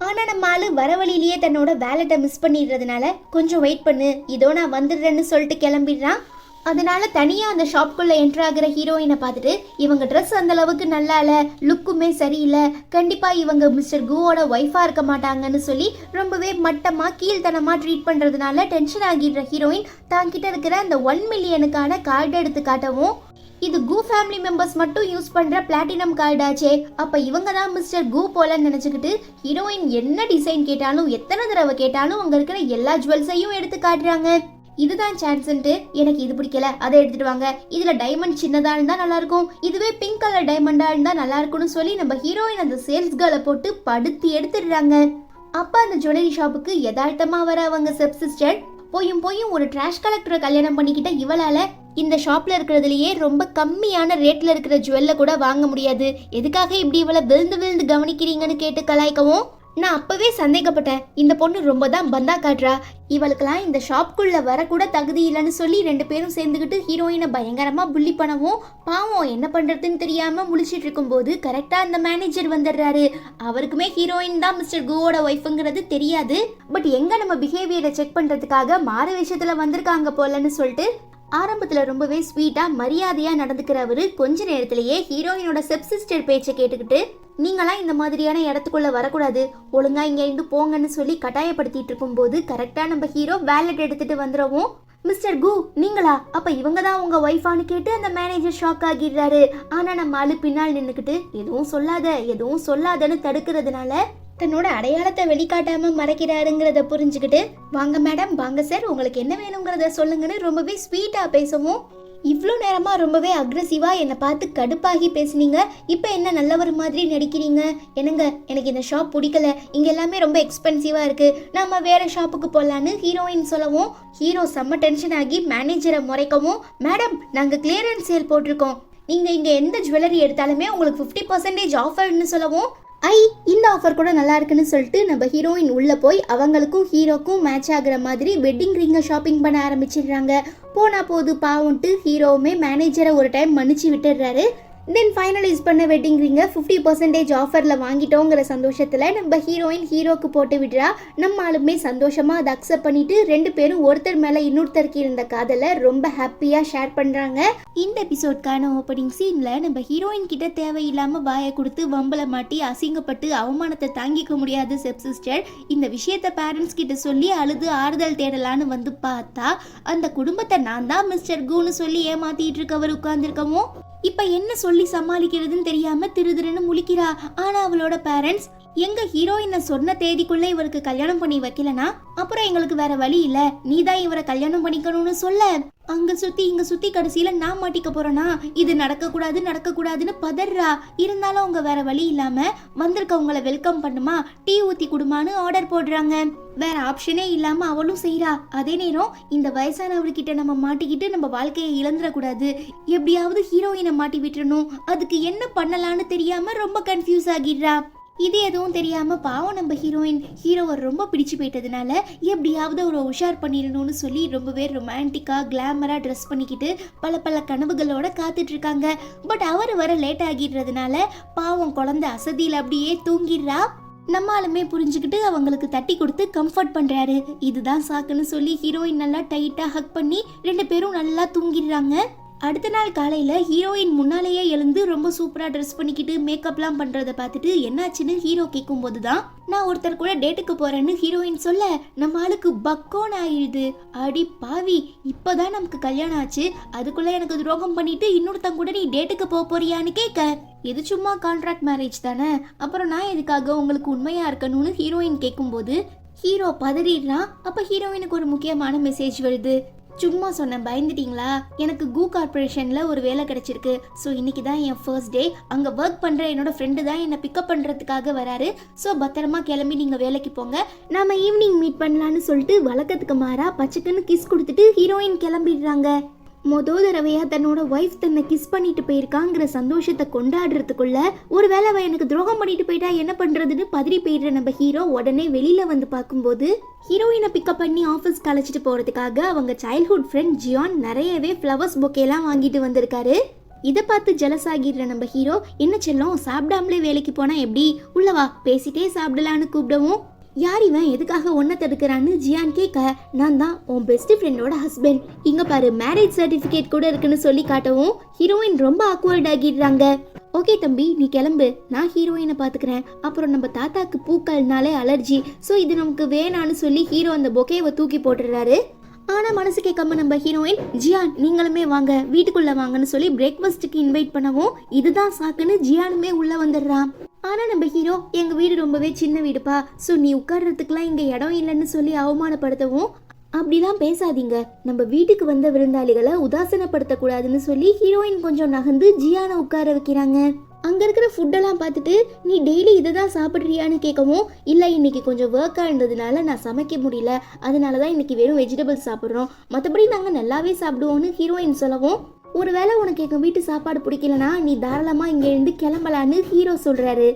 [SPEAKER 1] ஆனா நம்ம ஆளு வர வழியிலேயே தன்னோட வேலட்டை மிஸ் பண்ணிடுறதுனால கொஞ்சம் வெயிட் பண்ணு, இதோ நான் வந்துடுறேன்னு சொல்லிட்டு கிளம்பிடுறான். அதனால தனியாக அந்த ஷாப்குள்ளே என்ட்ரு ஆகிற ஹீரோயினை பார்த்துட்டு இவங்க ட்ரெஸ் அந்த அளவுக்கு நல்லா இல்லை, லுக்குமே சரியில்லை, கண்டிப்பாக இவங்க மிஸ்டர் குவோட ஒய்ஃபாக இருக்க மாட்டாங்கன்னு சொல்லி ரொம்பவே மட்டமாக கீழ்த்தனமாக ட்ரீட் பண்ணுறதுனால டென்ஷன் ஆகிடுற ஹீரோயின் தாங்கிட்ட இருக்கிற அந்த 1 மில்லியனுக்கான கார்டு எடுத்து காட்டவும், இது கு ஃபேமிலி மெம்பர்ஸ் மட்டும் யூஸ் பண்ணுற பிளாட்டினம் கார்டாச்சே, அப்போ இவங்க தான் மிஸ்டர் கு போலன்னு நினச்சிக்கிட்டு ஹீரோயின் என்ன டிசைன் கேட்டாலும் எத்தனை தடவை கேட்டாலும் அங்கே இருக்கிற எல்லா ஜுவல்ஸையும் எடுத்து காட்டுறாங்க. இதுதான் சான்ஸ்ன்ட்டு, எனக்கு இது பிடிக்கல அதை எடுத்துட்டு வாங்க, இதுல டைமண்ட் சின்னதா இருந்தா நல்லா இருக்கும், இதுவே பிங்க் கலர் டைமண்டா இருந்தா நல்லா இருக்கும்னு சொல்லி நம்ம ஹீரோயின் அந்த சேல்ஸ் கேர்ளை போட்டு படுத்தி எடுத்துடுறாங்க. அப்ப அந்த ஜுவல்லரி ஷாப்புக்கு யதார்த்தமா வர அவங்க சப் சிஸ்டர் போயும் ஒரு ட்ராஷ் கலெக்டரை கல்யாணம் பண்ணிக்கிட்ட இவளால இந்த ஷாப்ல இருக்கிறதுலயே ரொம்ப கம்மியான ரேட்ல இருக்கிற ஜுவல்ல கூட வாங்க முடியாது, எதுக்காக இப்படி இவளை விழுந்து கவனிக்கிறீங்கன்னு கேட்டு கலாய்க்கவும், நான் அப்பவே சந்தேகப்பட்டேன், இந்த பொண்ணு ரொம்ப தான் பந்தா காட்டுறா, இவளுக்கெல்லாம் இந்த ஷாப்குள்ள வரக்கூட தகுதி இல்லைன்னு சொல்லி ரெண்டு பேரும் சேர்ந்துக்கிட்டு ஹீரோயினை பயங்கரமா புள்ளி பண்ணவும், பாவம் என்ன பண்றதுன்னு தெரியாம முழிச்சிட்டு இருக்கும்போது கரெக்டா அந்த மேனேஜர் வந்துடுறாரு. அவருக்குமே ஹீரோயின் தான் மிஸ்டர் குவோட ஒய்ஃபுங்கிறது தெரியாது, பட் எங்க நம்ம பிஹேவியரை செக் பண்றதுக்காக மாறு விஷயத்துல வந்திருக்காங்க போலன்னு சொல்லிட்டு ஆரம்பத்துல ரொம்பவே ஸ்வீட்டா மரியாதையா நடந்துக்கிறவரு கொஞ்ச நேரத்திலேயே ஹீரோயினோட செப் சிஸ்டர் பேச்சை கேட்டுக்கிட்டு, நீங்களாம் இந்த மாதிரியான இடத்துக்குள்ள வரக்கூடாது, ஒழுங்கா இங்க இருந்து போங்கன்னு சொல்லி கட்டாயப்படுத்திட்டு இருக்கும் போது கரெக்டா நம்ம ஹீரோ வேலட் எடுத்துட்டு வந்துடவும், மிஸ்டர் கு நீங்களா, அப்ப இவங்க தான் உங்க ஒய்ஃபான்னு கேட்டு அந்த மேனேஜர் ஷாக் ஆகிடுறாரு. ஆனா நம்ம ஆளு பின்னால் நின்னுக்கிட்டு எதுவும் சொல்லாதன்னு தடுக்கிறதுனால தன்னோட அடையாளத்தை வெளிக்காட்டாம மறைக்கிறாருங்கிறத புரிஞ்சுக்கிட்டு, வாங்க மேடம் வாங்க சார் உங்களுக்கு என்ன வேணுங்கிறத சொல்லுங்கன்னு ரொம்பவே ஸ்வீட்டா பேசவும், இவ்வளோ நேரமா ரொம்பவே அக்ரெசிவா என்னை பார்த்து கடுப்பாகி பேசுனீங்க, இப்போ என்ன நல்லவர் மாதிரி நடிக்கிறீங்க, என்னங்க எனக்கு இந்த ஷாப் பிடிக்கல, இங்க எல்லாமே ரொம்ப எக்ஸ்பென்சிவா இருக்கு, நம்ம வேற ஷாப்புக்கு போகலான்னு ஹீரோயின் சொல்லவும், ஹீரோ செம்ம டென்ஷன் ஆகி மேனேஜரை முறைக்கவும், மேடம் நாங்கள் கிளியரன்ஸ் சேல் போட்டிருக்கோம், நீங்க இங்க எந்த ஜுவல்லரி எடுத்தாலுமே உங்களுக்கு 50% ஆஃபர்னு சொல்லவும், இந்த ஆஃபர் கூட நல்லா இருக்குன்னு சொல்லிட்டு நம்ம ஹீரோயின் உள்ள போய் அவங்களுக்கும் ஹீரோக்கும் மேட்ச் ஆகுற மாதிரி வெட்டிங் ரிங்கை ஷாப்பிங் பண்ண ஆரம்பிச்சிடுறாங்க. போனா போது பாவுன்ட்டு ஹீரோவுமே மேனேஜரை ஒரு டைம் மன்னிச்சு விட்டுடுறாரு. தென் ஃபைனலைஸ் பண்ண வெட்டிங் ரிங்கை 50% ஆஃபரில் வாங்கிட்டோங்கிற சந்தோஷத்தில் நம்ம ஹீரோயின் ஹீரோக்கு போட்டு விடுறா. நம்ம ஆளுமே சந்தோஷமாக அதை அக்செப்ட் பண்ணிட்டு 2 பேரும் ஒருத்தர் மேலே இன்னொருத்தருக்கு இருந்த காதலை ரொம்ப ஹாப்பியாக ஷேர் பண்ணுறாங்க. இந்த எபிசோட்கான ஓப்பனிங் சீனில் நம்ம ஹீரோயின் கிட்ட தேவையில்லாமல் வாயை கொடுத்து வம்பலை மாட்டி அசிங்கப்பட்டு அவமானத்தை தாங்கிக்க முடியாத ஸ்டெப் சிஸ்டர் இந்த விஷயத்தை பேரண்ட்ஸ் கிட்ட சொல்லி அழுது ஆறுதல் தேடலான்னு வந்து பார்த்தா அந்த குடும்பத்தை நான் தான் மிஸ்டர் கூன்னு சொல்லி ஏமாத்திட்டு இருக்கவர் உட்கார்ந்துருக்கமோ. இப்ப என்ன சொல்லி சமாளிக்கிறதுன்னு தெரியாம திருதிருன்னு முழிக்கிறா. ஆனா அவளோட பேரண்ட்ஸ் எங்க ஹீரோயினை சொன்ன தேதிக்குள்ள இவருக்கு கல்யாணம் பண்ணி வைக்கலனா அப்புறம் எங்களுக்கு வேற வழி இல்ல, நீதான் இவரை கல்யாணம் பண்ணிக்கணும்னு சொல்ல அங்க சுத்தி இங்க சுத்தி கடைசியில நான் மாட்டிக்க போறேனா, இது நடக்க கூடாதுன்னு பதறா. இருந்தாலும் அவங்க வேற வழி இல்லாம வந்திருக்கவங்களை வெல்கம் பண்ணுமா, டீ ஊத்தி குடுமான்னு ஆர்டர் போடுறாங்க. வேற ஆப்ஷனே இல்லாம அவளும் செய்யறா. அதே நேரம் இந்த வயசானவர்கிட்ட நம்ம மாட்டிக்கிட்டு நம்ம வாழ்க்கையை இழந்துடக்கூடாது, எப்படியாவது ஹீரோயினை மாட்டி விட்டுறணும், அதுக்கு என்ன பண்ணலான்னு தெரியாம ரொம்ப கன்ஃபியூஸ் ஆகிடுறா. இது எதுவும் தெரியாம பாவம் நம்ம ஹீரோவை ரொம்ப பிடிச்சு போயிட்டதுனால எப்படியாவது ஒரு உஷார் பண்ணிடணும்னு சொல்லி ரொம்பவே ரொமான்டிக்கா கிளாமரா ட்ரெஸ் பண்ணிக்கிட்டு பல கனவுகளோட காத்துட்டு இருக்காங்க. பட் அவர் வர லேட் ஆகிடுறதுனால பாவம் குழந்தை அசதியில் அப்படியே தூங்கிடுறா. நம்மாலுமே புரிஞ்சுக்கிட்டு அவங்களுக்கு தட்டி கொடுத்து கம்ஃபர்ட் பண்றாரு. இதுதான் சாக்குன்னு சொல்லி ஹீரோயின் நல்லா டைட்டா ஹக் பண்ணி 2 பேரும் நல்லா தூங்கிடுறாங்க. அடுத்த நாள் காலையில ஹீரோயின் முன்னாலேயே எழுந்து ரொம்ப சூப்பரா ட்ரெஸ் பண்ணிக்கிட்டு மேக்கப்லாம் பண்றதை பார்த்துட்டு என்னாச்சுன்னு ஹீரோ கேட்கும் போதுதான் நான் ஒருத்தர் கூட டேட்டுக்கு போறேன்னு ஹீரோயின் சொல்ல நம்ம ஆளுக்கு பக்கோன்னு ஆயிடுது. அடி பாவி, இப்பதான் நமக்கு கல்யாணம் ஆச்சு, அதுக்குள்ள எனக்கு துரோகம் பண்ணிட்டு இன்னொருத்தங்க கூட நீ டேட்டுக்கு போறியான்னு கேட்க, இது சும்மா கான்ட்ராக்ட் மேரேஜ் தானே, அப்புறம் நான் எதுக்காக உங்களுக்கு உண்மையா இருக்கணும்னு ஹீரோயின் கேட்கும்போது ஹீரோ பதறிடுறான். அப்ப ஹீரோயினுக்கு ஒரு முக்கியமான மெசேஜ் வருது. சும்மா சொன்னேன், பயந்துட்டீங்களா? எனக்கு கூ கார்பரேஷன்ல ஒரு வேலை கிடைச்சிருக்கு. ஸோ இன்னைக்கு தான் என் ஃபர்ஸ்ட் டே. அங்கே ஒர்க் பண்ணுற என்னோட ஃப்ரெண்டு தான் என்னை பிக்கப் பண்ணுறதுக்காக வராரு. ஸோ பத்திரமா கிளம்பி நீங்கள் வேலைக்கு போங்க, நாம ஈவினிங் மீட் பண்ணலான்னு சொல்லிட்டு வழக்கத்துக்கு மாறா பச்சைக்குன்னு கிஸ் கொடுத்துட்டு ஹீரோயின் கிளம்பிடுறாங்க. மொதல் தடவையா தன்னோட ஒய்ஃப் தன்னை கிஸ் பண்ணிட்டு போயிருக்காங்கிற சந்தோஷத்தை கொண்டாடுறதுக்குள்ள ஒருவேளை அவ எனக்கு துரோகம் பண்ணிட்டு போயிட்டா என்ன பண்றதுன்னு பதறி போயிடுற நம்ம ஹீரோ உடனே வெளியில வந்து பார்க்கும்போது ஹீரோயினை பிக்கப் பண்ணி ஆஃபீஸ்க்கு அழைச்சிட்டு போறதுக்காக அவங்க சைல்ட்ஹுட் ஃப்ரெண்ட் ஜியான் நிறையவே ஃப்ளவர்ஸ் பொக்கேலாம் வாங்கிட்டு வந்திருக்காரு. இதை பார்த்து ஜெலஸ் ஆகிடுற நம்ம ஹீரோ, என்ன செல்லம் சாப்பிடாமலே வேலைக்கு போனா எப்படி, உள்ளவா பேசிட்டே சாப்பிடலான்னு கூப்பிடவும் யார் இவன் எதுக்காக ஒன்றை தடுக்கிறான்னு ஜியான் கேட்க, நான் தான் உன் பெஸ்ட் ஃப்ரெண்டோட ஹஸ்பண்ட், இங்க பாரு மேரேஜ் சர்டிஃபிகேட் கூட இருக்குன்னு சொல்லி காட்டவும் ஹீரோயின் ரொம்ப ஆக்வர்ட் ஆகிடுறாங்க. ஓகே தம்பி நீ கிளம்பு, நான் ஹீரோயினை பார்த்துக்கிறேன், அப்புறம் நம்ம தாத்தாக்கு பூக்கள்னாலே அலர்ஜி, ஸோ இது நமக்கு வேணான்னு சொல்லி ஹீரோ அந்த பொக்கேவை தூக்கி போட்டுடுறாரு. ஆனா மனசு கேட்காம நம்ம ஹீரோயின் ஜியான் நீங்களுமே வாங்க வீட்டுக்குள்ள வாங்கன்னு சொல்லி பிரேக்ஃபாஸ்ட்டுக்கு இன்வைட் பண்ணவும் இதுதான் சாக்குன்னு ஜியானுமே உள்ள வந்துடுறான். ஆனா நம்ம ஹீரோ எங்க வீடு ரொம்பவே சின்ன வீடுப்பா, ஸோ நீ உட்கார்றதுக்குலாம் இங்க இடம் இல்லைன்னு சொல்லி அவமானப்படுத்தவும் அப்படிலாம் பேசாதீங்க, நம்ம வீட்டுக்கு வந்த விருந்தாளிகளை உதாசனப்படுத்தக்கூடாதுன்னு சொல்லி ஹீரோயின் கொஞ்சம் நகர்ந்து ஜியானை உட்கார வைக்கிறாங்க. அங்கே இருக்கிற ஃபுட்டெல்லாம் பார்த்துட்டு நீ டெய்லி இதை தான் சாப்பிட்றியான்னு கேட்கவும், இல்லை இன்னைக்கு கொஞ்சம் ஒர்க்காக இருந்ததுனால நான் சமைக்க முடியல, அதனால தான் இன்னைக்கு வெறும் வெஜிடபிள்ஸ் சாப்பிட்றோம், மற்றபடி நாங்கள் நல்லாவே சாப்பிடுவோன்னு ஹீரோயின் சொல்லவும், ஒருவேளை உனக்கு எங்கள் வீட்டு சாப்பாடு பிடிக்கலனா நீ தாராளமாக இங்கேருந்து கிளம்பலான்னு ஹீரோ சொல்கிறாரு.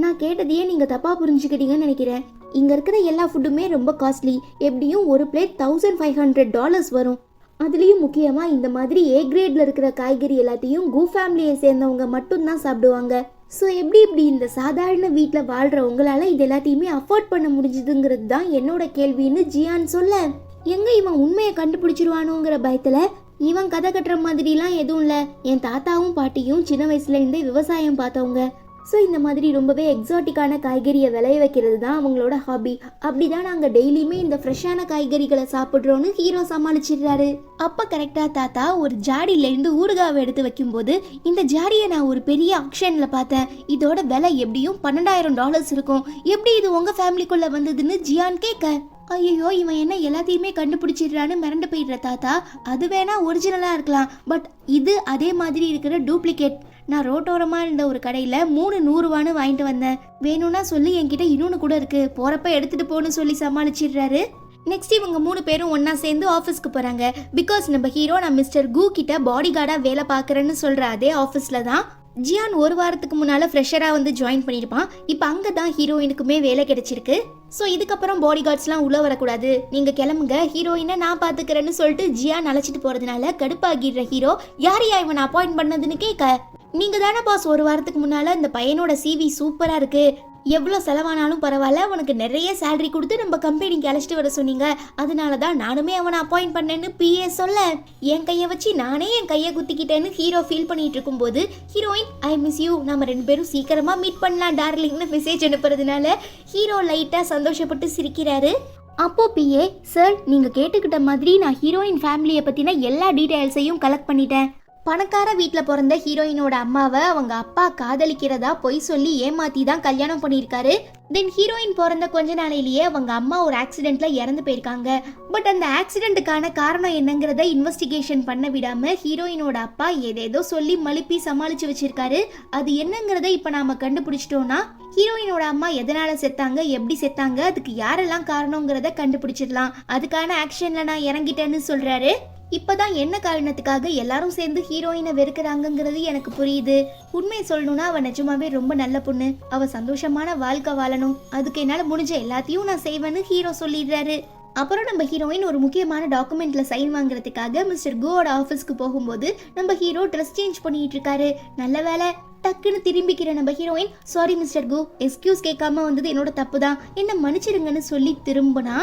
[SPEAKER 1] நான் கேட்டதையே நீங்கள் தப்பாக புரிஞ்சுக்கிட்டீங்கன்னு நினைக்கிறேன். இங்கே இருக்கிற எல்லா ஃபுட்டுமே ரொம்ப காஸ்ட்லி, எப்படியும் ஒரு பிளேட் $1,500 வரும். அதுலேயும் முக்கியமாக இந்த மாதிரி ஏ கிரேடில் இருக்கிற காய்கறி எல்லாத்தையும் கூ ஃபேமிலியை சேர்ந்தவங்க மட்டும்தான் சாப்பிடுவாங்க. ஸோ எப்படி இந்த சாதாரண வீட்டில் வாழ்கிற உங்களால் இது எல்லாத்தையுமே அஃபோர்ட் பண்ண முடிஞ்சுதுங்கிறது தான் என்னோட கேள்வின்னு ஜியான் சொல்ல, எங்கே இவன் உண்மையை கண்டுபிடிச்சிருவானுங்கிற பயத்தில் இவன் கதை கட்டுற மாதிரிலாம் எதுவும் இல்லை, என் தாத்தாவும் பாட்டியும் சின்ன வயசுலேருந்தே விவசாயம் பார்த்தவங்க, ஸோ இந்த மாதிரி ரொம்பவே எக்ஸாட்டிக்கான காய்கறியை விளைய வைக்கிறது தான் அவங்களோட ஹாபி, அப்படிதான் நாங்கள் டெய்லியுமே இந்த ஃப்ரெஷ்ஷான காய்கறிகளை சாப்பிட்றோன்னு ஹீரோ சமாளிச்சிடுறாரு. அப்போ கரெக்டாக தாத்தா ஒரு ஜாடியிலேருந்து ஊறுகாவை எடுத்து வைக்கும்போது, இந்த ஜாடியை நான் ஒரு பெரிய ஆக்ஷனில் பார்த்தேன், இதோட விலை எப்படியும் $12,000 இருக்கும், எப்படி இது உங்கள் ஃபேமிலிக்குள்ளே வந்ததுன்னு ஜியான் கேட்க, ஐயோ இவன் என்ன எல்லாத்தையுமே கண்டுபிடிச்சிடுறான்னு மிரண்டு போயிடுற தாத்தா, அது வேணா ஒரிஜினலாக இருக்கலாம், பட் இது அதே மாதிரி இருக்கிற டூப்ளிகேட், நான் ரோட்டோரமாக இருந்த ஒரு கடையில் 3 100 வாங்கிட்டு வந்தேன், வேணும்னா சொல்லி என்கிட்ட இன்னொன்று கூட இருக்கு, போகிறப்ப எடுத்துகிட்டு போன்னு சொல்லி சமாளிச்சிடுறாரு. நெக்ஸ்ட் இவங்க 3 பேரும் ஒன்றா சேர்ந்து ஆஃபீஸ்க்கு போகிறாங்க. பிகாஸ் நம்ம ஹீரோ நான் மிஸ்டர் கூ கிட்ட பாடி கார்டாக வேலை பார்க்குறேன்னு சொல்கிற அதே ஆஃபீஸில் தான் ஜியான் ஒரு வாரத்துக்கு முன்னால ஃப்ரெஷரா வந்து ஜாயின் பண்ணிருப்பான். இப்போ அங்க தான் ஹீரோயினுக்குமே வேலை கிடைச்சிருக்கு. ஸோ இதுக்கப்புறம் பாடி கார்ட்ஸ்லாம் உள்ள வரக்கூடாது, நீங்க கிளம்புங்க, ஹீரோயினை நான் பாத்துக்கிறேன்னு சொல்லிட்டு ஜியான் அழைச்சிட்டு போறதுனால கடுப்பாகிடுற ஹீரோ யாரையா இவன் அப்பாயிண்ட் பண்ணதுன்னு கேட்க, நீங்க தானே பாஸ் ஒரு வாரத்துக்கு முன்னால இந்த பையனோட சிவி சூப்பரா இருக்கு, எவ்வளோ செலவானாலும் பரவாயில்ல, உனக்கு நிறைய சேலரி கொடுத்து நம்ம கம்பெனிக்கு அழைச்சிட்டு வர சொன்னீங்க, அதனால தான் நானுமே அவனை அப்பாயிண்ட் பண்ணேன்னு பிஏ சொல்ல, என் கையை வச்சு நானே என் கையை குத்திக்கிட்டேன்னு ஹீரோ ஃபீல் பண்ணிட்டு இருக்கும்போது ஹீரோயின் ஐ மிஸ் யூ, நம்ம 2 பேரும் சீக்கிரமா மீட் பண்ணலாம் டார்லிங்னு மெசேஜ் அனுப்புறதுனால ஹீரோ லைட்டா சந்தோஷப்பட்டு சிரிக்கிறாரு. அப்போ பிஏ சார், நீங்க கேட்டுக்கிட்ட மாதிரி நான் ஹீரோயின் ஃபேமிலியை பத்தின எல்லா டீடைல்ஸையும் கலெக்ட் பண்ணிட்டேன். பணக்கார வீட்டில் பிறந்த ஹீரோயினோட அம்மாவை அவங்க அப்பா காதலிக்கிறதா பொய் சொல்லி ஏமாத்தி தான் கல்யாணம் பண்ணியிருக்காரு. தென் ஹீரோயின் பிறந்த கொஞ்ச நாளையிலேயே அவங்க அம்மா ஒரு ஆக்சிடென்ட்ல இறந்து போயிருக்காங்க. பட் அந்த ஆக்சிடென்ட்டுக்கான காரணம் என்னங்கிறத இன்வெஸ்டிகேஷன் பண்ண விடாம ஹீரோயினோட அப்பா ஏதேதோ சொல்லி மழுப்பி சமாளிச்சு வச்சிருக்காரு. அது என்னங்கிறத இப்போ நாம கண்டுபிடிச்சிட்டோம்னா ஹீரோயினோட அம்மா எதனால செத்தாங்க, எப்படி செத்தாங்க, அதுக்கு யாரெல்லாம் காரணங்கிறத கண்டுபிடிச்சிடலாம். அதுக்கான ஆக்ஷன்ல நான் இறங்கிட்டேன்னு சொல்றாரு. இப்பதான் என்ன காரணத்துக்காக எல்லாரும் சேர்ந்து ஹீரோயினை வெறுக்கிறாங்கிறது எனக்கு புரியுது. உண்மையை சொல்லணும்னா அவ நிஜமாவே ரொம்ப நல்ல பொண்ணு, அவ சந்தோஷமான வாழ்க்கை வாழணும், அதுக்கு என்னால முடிஞ்ச எல்லாத்தையும் நான் செய்வேன்னு ஹீரோ சொல்லிடுறாரு. அப்புறம் நம்ம ஹீரோயின் ஒரு முக்கியமான டாக்குமெண்ட்ல சைன் வாங்குறதுக்காக மிஸ்டர் கோவோட ஆஃபீஸ்க்கு போகும்போது நம்ம ஹீரோ ட்ரெஸ் சேஞ்ச் பண்ணிட்டு இருக்காரு. நல்ல வேலை டக்குன்னு திரும்பிக்கிற நம்ம ஹீரோயின் சாரி மிஸ்டர் கோ, எக்ஸ்கியூஸ் கேட்காம வந்தது என்னோட தப்பு தான், என்ன மன்னிச்சிருங்கன்னு சொல்லி திரும்பினா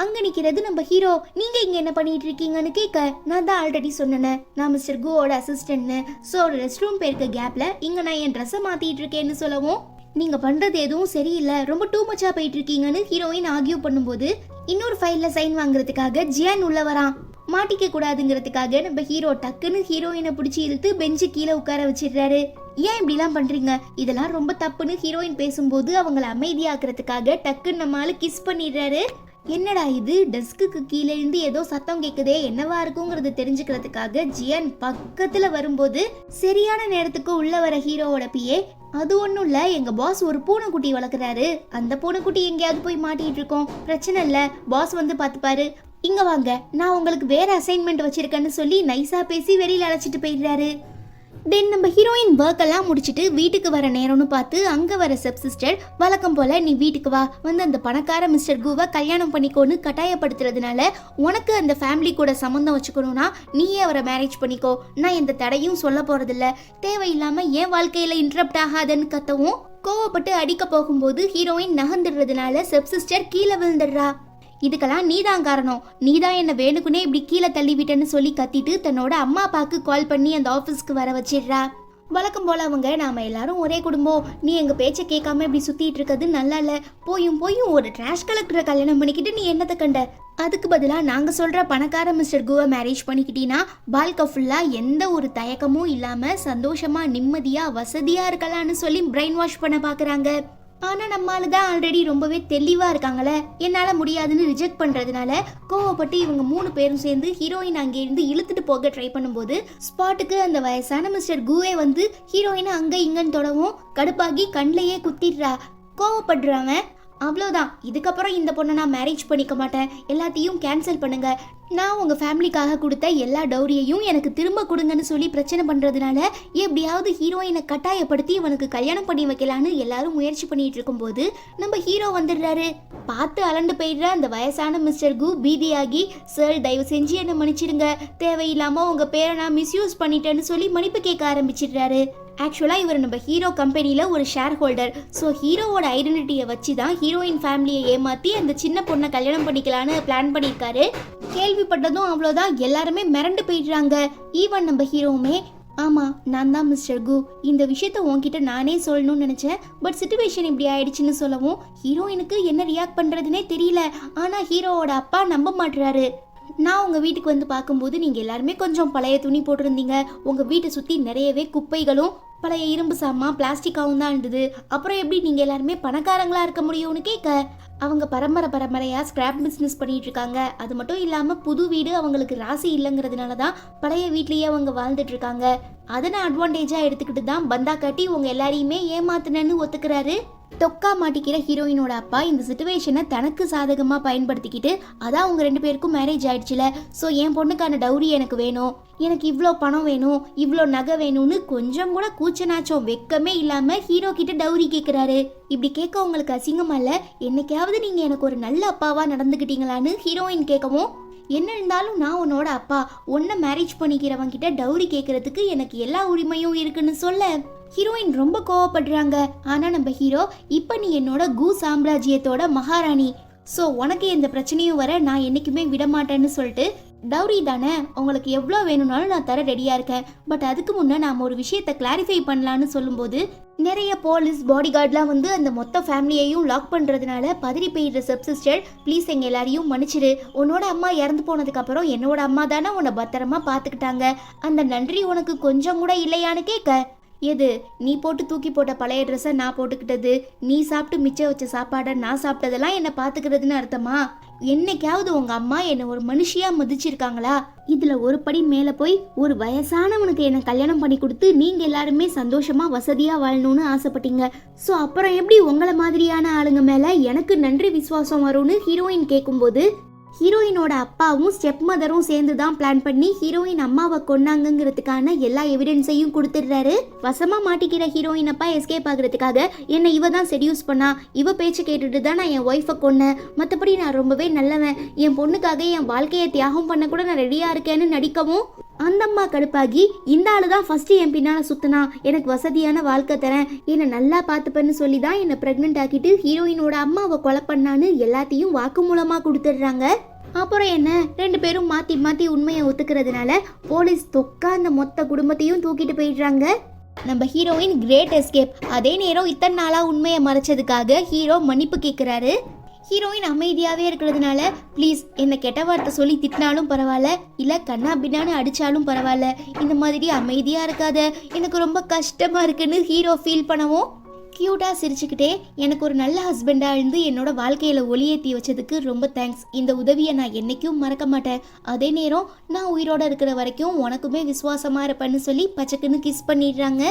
[SPEAKER 1] அங்க நிக்கிறது நம்ம ஹீரோ. நீங்க இங்க என்ன பண்ணிட்டு இருக்கீங்கன்னு கேட்க, நான் தான் ஆல்ரெடி சொன்னேன் நான் மிஸ்டர் கோவோட அசிஸ்டன்ட்னு, ஸோ ரெஸ்ட் ரூம் போயிருக்க கேப்ல இங்க நான் என் ட்ரெஸ்ஸை மாத்திட்டு இருக்கேன்னு சொல்லவும், நீங்க பண்றது எதுவும் சரியில்லை, ரொம்ப டூ மச்சா போயிட்டு இருக்கீங்கன்னு ஹீரோயின் ஆர்கியூ பண்ணும்போது இன்னொரு ஃபைல்ல சைன் வாங்குறதுக்காக ஜியான் உள்ள வரான். மாட்டிக்க கூடாதுங்கிறதுக்காக நம்ம ஹீரோ டக்குன்னு ஹீரோயினை பிடிச்சி இழுத்து பெஞ்சு கீழே உட்கார வச்சிடுறாரு. ஏன் இப்படிலாம் பண்றீங்க, இதெல்லாம் ரொம்ப தப்புன்னு ஹீரோயின் பேசும்போது அவங்கள அமைதியாக்குறதுக்காக டக்குன்னு நம்மளால கிஸ் பண்ணிடுறாரு. என்னடா இது, டெஸ்க்கு கீழே இருந்து ஏதோ சத்தம் கேக்குதே, என்னவா இருக்குங்கிறது தெரிஞ்சுக்கிறதுக்காக ஜியான் பக்கத்துல வரும்போது சரியான நேரத்துக்கு உள்ள வர ஹீரோவோட பிஏ, அது ஒண்ணும் இல்ல, எங்க பாஸ் ஒரு பூனைக்குட்டி வளர்க்குறாரு, அந்த பூனைக்குட்டி எங்கேயாவது போய் மாட்டிட்டு இருக்கோம், பிரச்சனை இல்ல, பாஸ் வந்து பாத்துப்பாரு, இங்க வாங்க நான் உங்களுக்கு வேற அசைன்மெண்ட் வச்சிருக்கேன்னு சொல்லி நைஸா பேசி வெளியில அழைச்சிட்டு போயிடுறாரு. தென் நம்ம ஹீரோயின் ஒர்க் எல்லாம் முடிச்சுட்டு வீட்டுக்கு வர நேரம்னு பார்த்து அங்க வர சப் சிஸ்டர் வழக்கம் போல நீ வீட்டுக்கு வா, வந்து அந்த பணக்கார மிஸ்டர் கூவை கல்யாணம் பண்ணிக்கோன்னு கட்டாயப்படுத்துறதுனால உனக்கு அந்த ஃபேமிலி கூட சம்மந்தம் வச்சுக்கணும்னா நீயே அவரை மேரேஜ் பண்ணிக்கோ, நான் எந்த தடையும் சொல்ல போறதில்ல, தேவையில்லாம என் வாழ்க்கையில இன்டரப்ட் ஆகாதன்னு கத்தவும் கோவப்பட்டு அடிக்க போகும்போது ஹீரோயின் நகர்ந்துடுறதுனால சப் சிஸ்டர் கீழே விழுந்துடுறா. இதுக்கெல்லாம் நீதான் காரணம், நீதான் என்ன வேணுக்குனே இப்படி கீழே தள்ளி விட்டேன்னு சொல்லி கத்திட்டு தன்னோட அம்மா அப்பாவுக்கு கால் பண்ணி அந்த ஆஃபீஸ்க்கு வர வச்சிடுறா. வழக்கம் போல அவங்க நாம எல்லாரும் ஒரே குடும்பம், நீ எங்க பேச்சை கேட்காம இப்படி சுத்திட்டு இருக்கிறது நல்லா இல்ல, போயும் ஒரு டிராஷ் கலெக்டரை கல்யாணம் பண்ணிக்கிட்டு நீ என்னத்தை கண்ட, அதுக்கு பதிலாக நாங்கள் சொல்கிற பணக்கார மிஸ்டர் கோவை மேரேஜ் பண்ணிக்கிட்டீங்கன்னா வாழ்க்கை ஃபுல்லாக எந்த ஒரு தயக்கமும் இல்லாமல் சந்தோஷமாக நிம்மதியாக வசதியாக இருக்கலாம்னு சொல்லி பிரெயின் வாஷ் பண்ண பார்க்குறாங்க. ஆனால் நம்மளால தான் ஆல்ரெடி ரொம்பவே தெளிவாக இருக்காங்களே, என்னால் முடியாதுன்னு ரிஜெக்ட் பண்ணுறதுனால கோவப்பட்டு இவங்க 3 பேரும் சேர்ந்து ஹீரோயின் அங்கேருந்து இழுத்துட்டு போக ட்ரை பண்ணும்போது ஸ்பாட்டுக்கு அந்த வயசான மிஸ்டர் கூவே வந்து ஹீரோயினை அங்கே இங்கன்னு தொடவும் கடுப்பாகி கண்ணிலேயே குத்திடுறா. கோவப்படுறாங்க. அவ்வளோதான், இதுக்கப்புறம் இந்த பொண்ணை நான் மேரேஜ் பண்ணிக்க மாட்டேன், எல்லாத்தையும் கேன்சல் பண்ணுங்க, நான் உங்கள் ஃபேமிலிக்காக கொடுத்த எல்லா டௌரியையும் எனக்கு திரும்ப கொடுங்கன்னு சொல்லி பிரச்சனை பண்ணுறதுனால எப்படியாவது ஹீரோயினை கட்டாயப்படுத்தி இவனுக்கு கல்யாணம் பண்ணி வைக்கலான்னு எல்லாரும் முயற்சி பண்ணிட்டு இருக்கும்போது நம்ம ஹீரோ வந்துடுறாரு. பார்த்து அலண்டு போயிடுற அந்த வயசான மிஸ்டர் கு பீதியாகி, சார் தயவு செஞ்சு என்னை மன்னிச்சிடுங்க, தேவையில்லாமல் உங்கள் பேரை நான் மிஸ்யூஸ் பண்ணிட்டேன்னு சொல்லி மன்னிப்பு கேட்க ஆரம்பிச்சிடுறாரு. ஆக்சுவலாக இவர் நம்ம ஹீரோ கம்பெனியில் ஒரு ஷேர் ஹோல்டர். ஸோ ஹீரோவோட ஐடென்டிட்டியை வச்சு தான் ஹீரோயின் ஃபேமிலியை ஏமாற்றி அந்த சின்ன பொண்ணை கல்யாணம் பண்ணிக்கலான்னு பிளான் பண்ணியிருக்காரு. கேள்விப்பட்டதும் அவ்வளோதான், எல்லாருமே மிரண்டு போயிடுறாங்க. ஈவன் நம்ம ஹீரோவுமே, ஆமாம் நான் தான் மிஸ்டர் கு, இந்த விஷயத்த உன்கிட்ட நானே சொல்லணும்னு நினச்சேன், பட் சிச்சுவேஷன் இப்படி ஆயிடுச்சுன்னு சொல்லவும் ஹீரோயினுக்கு என்ன ரியாக்ட் பண்ணுறதுனே தெரியல. ஆனால் ஹீரோவோட அப்பா நம்ப மாட்டுறாரு. நான் உங்கள் வீட்டுக்கு வந்து பார்க்கும்போது நீங்கள் எல்லாருமே கொஞ்சம் பழைய துணி போட்டிருந்தீங்க, உங்கள் வீட்டை சுற்றி நிறையவே குப்பைகளும் பழைய இரும்பு சாமான் பிளாஸ்டிக்காகவும் தான் இருந்தது, அப்புறம் எப்படி நீங்கள் எல்லாருமே பணக்காரங்களாக இருக்க முடியும்னு கேட்க, அவங்க பரம்பரையாக ஸ்கிராப் பிஸ்னஸ் பண்ணிட்டு இருக்காங்க, அது மட்டும் இல்லாமல் புது வீடு அவங்களுக்கு ராசி இல்லைங்கிறதுனால தான் பழைய வீட்லேயே அவங்க வாழ்ந்துட்டு இருக்காங்க, அதை நான் அட்வான்டேஜாக எடுத்துக்கிட்டு தான் பந்தா காட்டி உங்கள் எல்லாரையுமே ஏமாத்தினேன்னு ஒத்துக்கிறாரு. தொக்கா மாட்டிக்கிற ஹீரோயினோட அப்பா இந்த சிச்சுவேஷனை தனக்கு சாதகமா பயன்படுத்திக்கிட்டு அதான் அவங்க 2 பேருக்கும் மேரேஜ் ஆயிடுச்சுல, ஸோ என் பொண்ணுக்கான டவுரி எனக்கு வேணும், எனக்கு இவ்வளோ பணம் வேணும், இவ்வளோ நகை வேணும்னு கொஞ்சம் கூட கூச்சநாச்சம் வெக்கமே இல்லாம ஹீரோ கிட்ட டவுரி கேட்குறாரு. இப்படி கேட்க உங்களுக்கு அசிங்கமா இல்ல? என்னைக்காவது நீங்க எனக்கு ஒரு நல்ல அப்பாவா நடந்துக்கிட்டீங்களான்னு ஹீரோயின் கேட்கவும், என்ன இருந்தாலும் நான் உன்னோட அப்பா, உன்னை மேரேஜ் பண்ணிக்கிறவங்க கிட்ட டவுரி கேட்கறதுக்கு எனக்கு எல்லா உரிமையும் இருக்குன்னு சொல்ல ஹீரோயின் ரொம்ப கோவப்படுறாங்க. ஆனா நம்ம ஹீரோ, இப்ப நீ என்னோட சாம்ராஜ்யத்தோட மகாராணி, ஸோ உனக்கு எந்த பிரச்சனையும் வர நான் என்னைக்குமே விட மாட்டேன்னு சொல்லிட்டு, டவுரி தானே உங்களுக்கு எவ்வளோ வேணும்னாலும் நான் தர ரெடியா இருக்கேன், பட் அதுக்கு முன்னே நாம் ஒரு விஷயத்தை கிளாரிஃபை பண்ணலான்னு சொல்லும்போது நிறைய போலீஸ் பாடி கார்ட்லாம் வந்து அந்த மொத்த ஃபேமிலியையும் லாக் பண்ணுறதுனால பதறி போயிடுற சப்சிஸ்டர், ப்ளீஸ் எங்கள் எல்லாரையும் மன்னிச்சிடு, உன்னோட அம்மா இறந்து போனதுக்கப்புறம் என்னோட அம்மா தானே உன்னை பத்திரமா பார்த்துக்கிட்டாங்க, அந்த நன்றி உனக்கு கொஞ்சம் கூட இல்லையான்னு கேட்க, எது நீ போட்டு தூக்கி போட்ட பழைய ட்ரெஸ்ஸை நான் போட்டுக்கிட்டது, நீ சாப்பிட்டு மிச்சம் வச்ச சாப்பாடை நான் சாப்பிட்டதெல்லாம் என்னை பார்த்துக்கிறதுன்னு அர்த்தமா? என்னைக்காவது உங்க அம்மா என்னை ஒரு மனுஷியா மதிச்சிருக்காங்களா? இதுல ஒரு படி மேல போய் ஒரு வயசானவனுக்கு என்ன கல்யாணம் பண்ணி கொடுத்து நீங்க எல்லாருமே சந்தோஷமா வசதியா வாழணும்னு ஆசைப்பட்டீங்க, ஸோ அப்புறம் எப்படி உங்களை மாதிரியான ஆளுங்க மேல எனக்கு நன்றி விசுவாசம் வரும்னு ஹீரோயின் கேட்கும்போது, ஹீரோயினோட அப்பாவும் ஸ்டெப் மதரும் சேர்ந்து தான் பிளான் பண்ணி ஹீரோயின் அம்மாவை கொன்னாங்கிறதுக்கான எல்லா எவிடன்ஸையும் கொடுத்துடுறாரு. வசமா மாட்டிக்கிற ஹீரோயின் அப்பா எஸ்கேப் ஆகுறதுக்காக என்னை இவ தான் செடியூஸ் பண்ணா, இவ பேச்சு கேட்டுட்டு தான் நான் என் ஒய்ஃபை கொன்னேன், மற்றபடி நான் ரொம்பவே நல்லவன், என் பொண்ணுக்காக என் வாழ்க்கையை தியாகம் பண்ண கூட நான் ரெடியா இருக்கேன்னு நடிக்கவும், அந்த அம்மா கடுப்பாகி இந்த ஆளு தான் ஃபர்ஸ்ட் என் பின்னால சுத்தினா, எனக்கு வசதியான வாழ்க்கை தரேன், என்னை நல்லா பார்த்துப்பேன்னு சொல்லி தான் என்னை பிரெக்னென்ட் ஆக்கிட்டு ஹீரோயினோட அம்மாவை கொலை பண்ணான்னு எல்லாத்தையும் வாக்குமூலமா கொடுத்துடுறாங்க. அப்புறம் என்ன, 2 பேரும் மாத்தி மாத்தி உண்மையை ஒத்துக்கிறதுனால போலீஸ் தொக்கா அந்த மொத்த குடும்பத்தையும் தூக்கிட்டு போயிடுறாங்க. நம்ம ஹீரோயின் கிரேட் எஸ்கேப். அதே நேரம் இத்தனை நாளா உண்மையை மறைச்சதுக்காக ஹீரோ மன்னிப்பு கேட்கிறாரு. ஹீரோயின் அமைதியாகவே இருக்கிறதுனால, ப்ளீஸ் என்னை கெட்ட வார்த்தை சொல்லி திட்டினாலும் பரவாயில்ல, இல்லை கண்ணா பின்னான்னு அடித்தாலும் பரவாயில்ல, இந்த மாதிரி அமைதியாக இருக்காத, எனக்கு ரொம்ப கஷ்டமாக இருக்குன்னு ஹீரோ ஃபீல் பண்ணவும், க்யூட்டாக சிரிச்சுக்கிட்டே எனக்கு ஒரு நல்ல ஹஸ்பண்டாக இருந்து என்னோட வாழ்க்கையில் ஒளியேற்றி வச்சதுக்கு ரொம்ப தேங்க்ஸ், இந்த உதவியை நான் என்றைக்கும் மறக்க மாட்டேன், அதே நேரம் நான் உயிரோடு இருக்கிற வரைக்கும் உனக்குமே விசுவாசமாக இருப்பேன்னு சொல்லி பச்சைக்குன்னு கிஸ் பண்ணிடுறாங்க.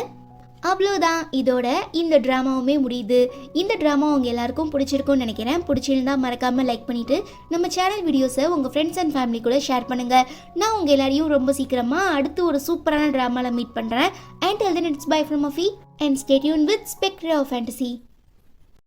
[SPEAKER 1] அவ்வளோதான், இதோட இந்த ட்ராமாவுமே முடியுது. இந்த ட்ராமா உங்கள் எல்லாருக்கும் பிடிச்சிருக்கும்னு நினைக்கிறேன். பிடிச்சிருந்தா மறக்காமல் லைக் பண்ணிவிட்டு நம்ம சேனல் வீடியோஸை உங்கள் ஃப்ரெண்ட்ஸ் அண்ட் ஃபேமிலி கூட ஷேர் பண்ணுங்கள். நான் உங்கள் எல்லாரையும் ரொம்ப சீக்கிரமாக அடுத்து ஒரு சூப்பரான ட்ராமாவில் மீட் பண்ணுறேன். And till then, it's bye from Afi and stay tuned with Spectre of Fantasy.